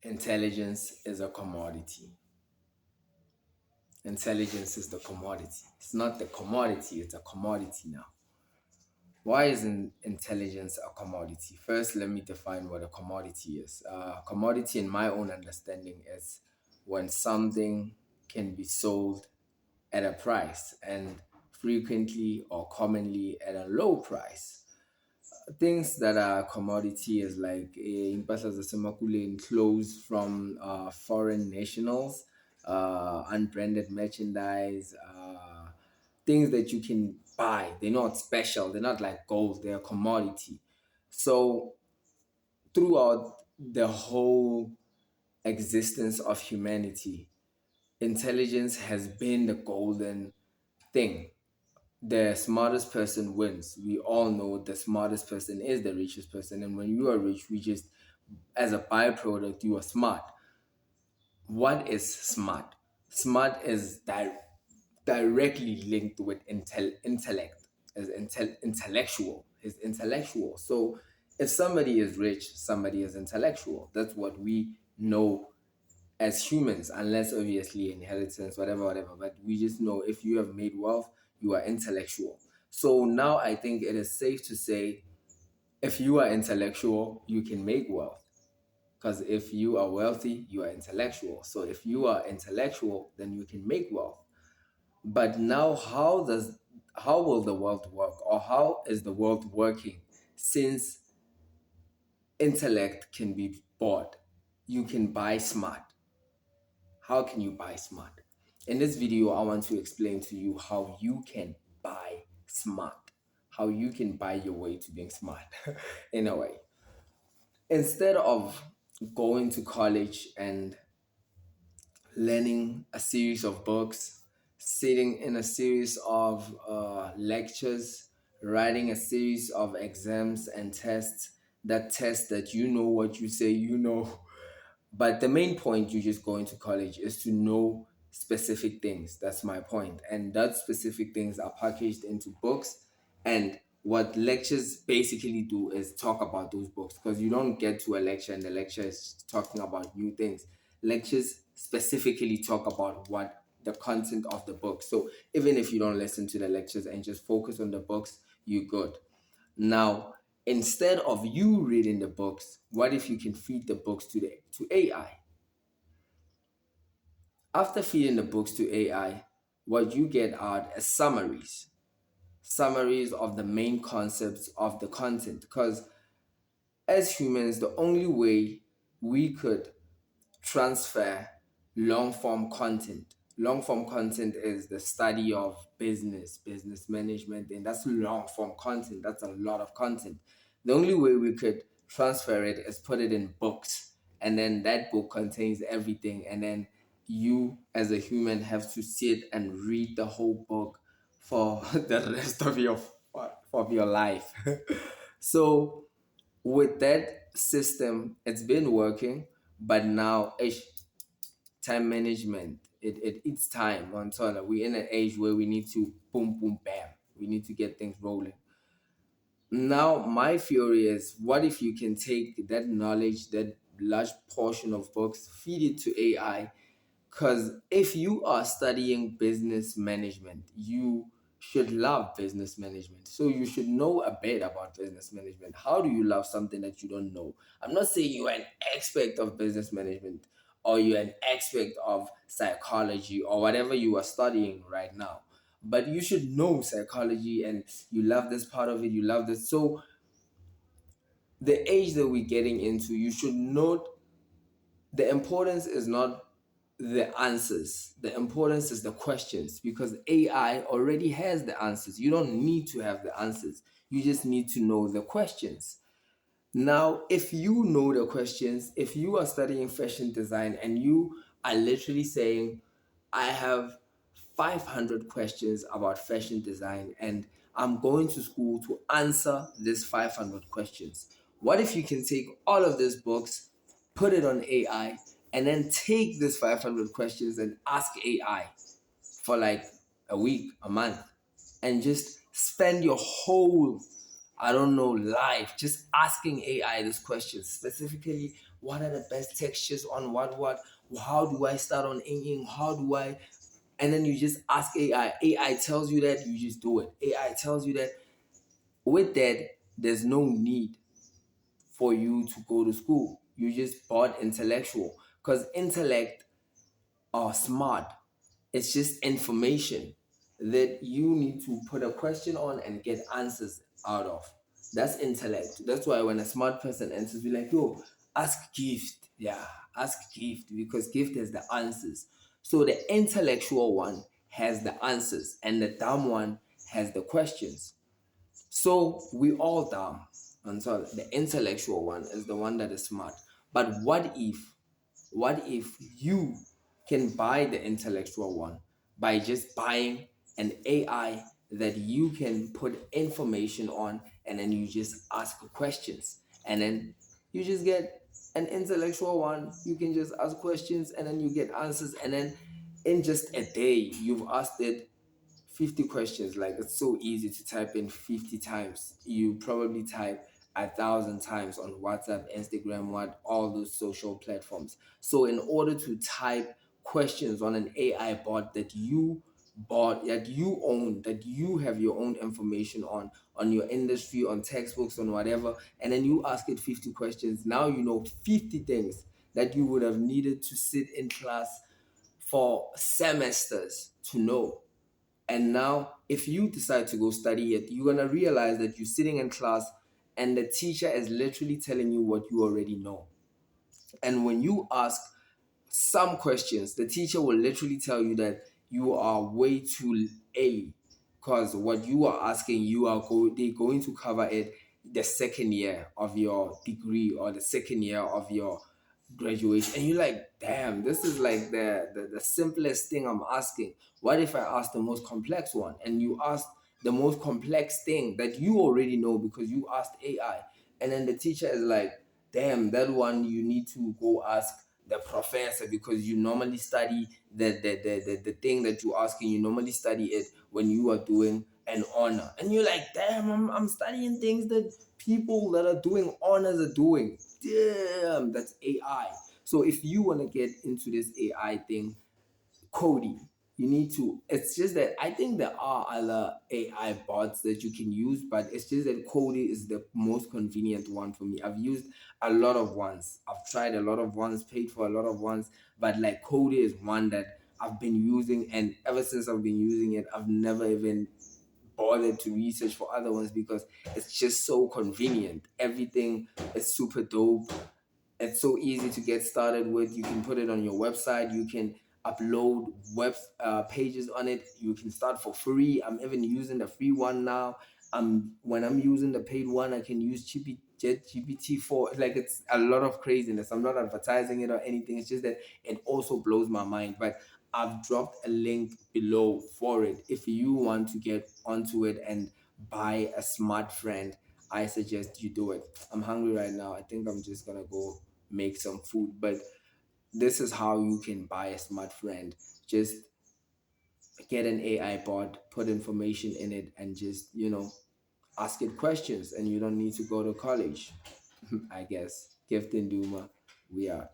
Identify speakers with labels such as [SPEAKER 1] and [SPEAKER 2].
[SPEAKER 1] Intelligence is a commodity. Intelligence is the commodity. It's not the commodity, it's a commodity now. Why isn't intelligence a commodity? First, let me define what a commodity is. Commodity, in my own understanding, is when something can be sold at a price and frequently or commonly at a low price. Things that are commodity is like impahla zasemakuleni, clothes from foreign nationals, unbranded merchandise, things that you can buy. They're not special. They're not like gold. They're a commodity. So throughout the whole existence of humanity, intelligence has been the golden thing. The smartest person wins. We all know the smartest person is the richest person. And when you are rich, we just, as a byproduct, you are smart. What is smart? Smart is directly linked with intellect, as intellectual, is intellectual. So if somebody is rich, somebody is intellectual. That's what we know as humans, unless obviously inheritance, whatever, whatever. But we just know if you have made wealth, you are intellectual. So now I think it is safe to say if you are intellectual, you can make wealth. Because if you are wealthy, you are intellectual. So if you are intellectual, then you can make wealth. But now how will the world work, or how is the world working since intellect can be bought? You can buy smart. How can you buy smart? In this video, I want to explain to you how you can buy smart, how you can buy your way to being smart in a way. Instead of going to college and learning a series of books, sitting in a series of lectures, writing a series of exams and tests that test that you know what you say you know. But the main point you just going to college is to know specific things. That's my point. And that specific things are packaged into books. And what lectures basically do is talk about those books, because you don't get to a lecture and the lecture is talking about new things. Lectures specifically talk about what the content of the book. So even if you don't listen to the lectures and just focus on the books, you're good. Now, instead of you reading the books, what if you can feed the books to AI? After feeding the books to AI, what you get out is summaries of the main concepts of the content. Because as humans, the only way we could transfer long form content. Long form content is the study of business management, and that's long form content. That's a lot of content. The only way we could transfer it is put it in books, and then that book contains everything, and then you as a human have to sit and read the whole book for the rest of your life. So with that system, it's been working, but now time management, it eats time on Tona. We're in an age where we need to boom, boom, bam. We need to get things rolling. Now, my theory is what if you can take that knowledge, that large portion of books, feed it to AI? Because if you are studying business management, you should love business management. So you should know a bit about business management. How do you love something that you don't know? I'm not saying you're an expert of business management or you're an expert of psychology or whatever you are studying right now. But you should know psychology and you love this part of it, you love this. So the age that we're getting into, you should note the importance is not the answers. The importance is the questions, because AI already has the answers. You don't need to have the answers. You just need to know the questions. Now, if you know the questions, if you are studying fashion design and you are literally saying, I have 500 questions about fashion design and I'm going to school to answer these 500 questions. What if you can take all of these books, put it on AI, and then take these 500 questions and ask AI for like a week, a month, and just spend your whole, I don't know, life just asking AI this question, specifically what are the best textures on what, how do I start on inking, how do I, and then you just ask AI. AI tells you that, you just do it. AI tells you that. With that, there's no need for you to go to school. You just bought intellectual, because intellect or smart, it's just information that you need to put a question on and get answers out of. That's intellect. That's why when a smart person answers, be like, yo, ask gift. Yeah, ask gift, because gift has the answers. So the intellectual one has the answers and the dumb one has the questions. So we all dumb. And so the intellectual one is the one that is smart. But what if you can buy the intellectual one by just buying an AI that you can put information on, and then you just ask questions, and then you just get an intellectual one. You can just ask questions and then you get answers, and then in just a day you've asked it 50 questions. Like, it's so easy to type in 50 times. You probably type 1,000 times on WhatsApp, Instagram, what, all those social platforms. So in order to type questions on an AI bot that you bought, that you own, that you have your own information on your industry, on textbooks, on whatever, and then you ask it 50 questions, now you know 50 things that you would have needed to sit in class for semesters to know. And now, if you decide to go study it, you're going to realize that you're sitting in class and the teacher is literally telling you what you already know. And when you ask some questions, the teacher will literally tell you that you are way too early, because what you are asking, they're going to cover it the second year of your degree or the second year of your graduation. And you're like, damn, this is like the simplest thing I'm asking. What if I ask the most complex one? And you ask the most complex thing that you already know because you asked AI. And then the teacher is like, damn, that one you need to go ask the professor, because you normally study the thing that you're asking, you normally study it when you are doing an honor. And you're like, damn, I'm studying things that people that are doing honors are doing. Damn, that's AI. So if you want to get into this AI thing, Cody, you need to. It's just that I think there are other AI bots that you can use, but it's just that Cody is the most convenient one for me. I've used a lot of ones. I've tried a lot of ones, paid for a lot of ones, but like Cody is one that I've been using, and ever since I've been using it, I've never even bothered to research for other ones because it's just so convenient. Everything is super dope. It's so easy to get started with. You can put it on your website. You can upload web pages on it. You can start for free. I'm even using the free one now. When I'm using the paid one, I can use GPT for, like, it's a lot of craziness. I'm not advertising it or anything. It's just that it also blows my mind. But I've dropped a link below for it. If you want to get onto it and buy a smart friend, I suggest you do it. I'm hungry right now. I think I'm just gonna go make some food. But this is how you can buy a smart friend. Just get an AI bot, put information in it, and just, ask it questions. And you don't need to go to college. I guess. Gift and Duma, we are.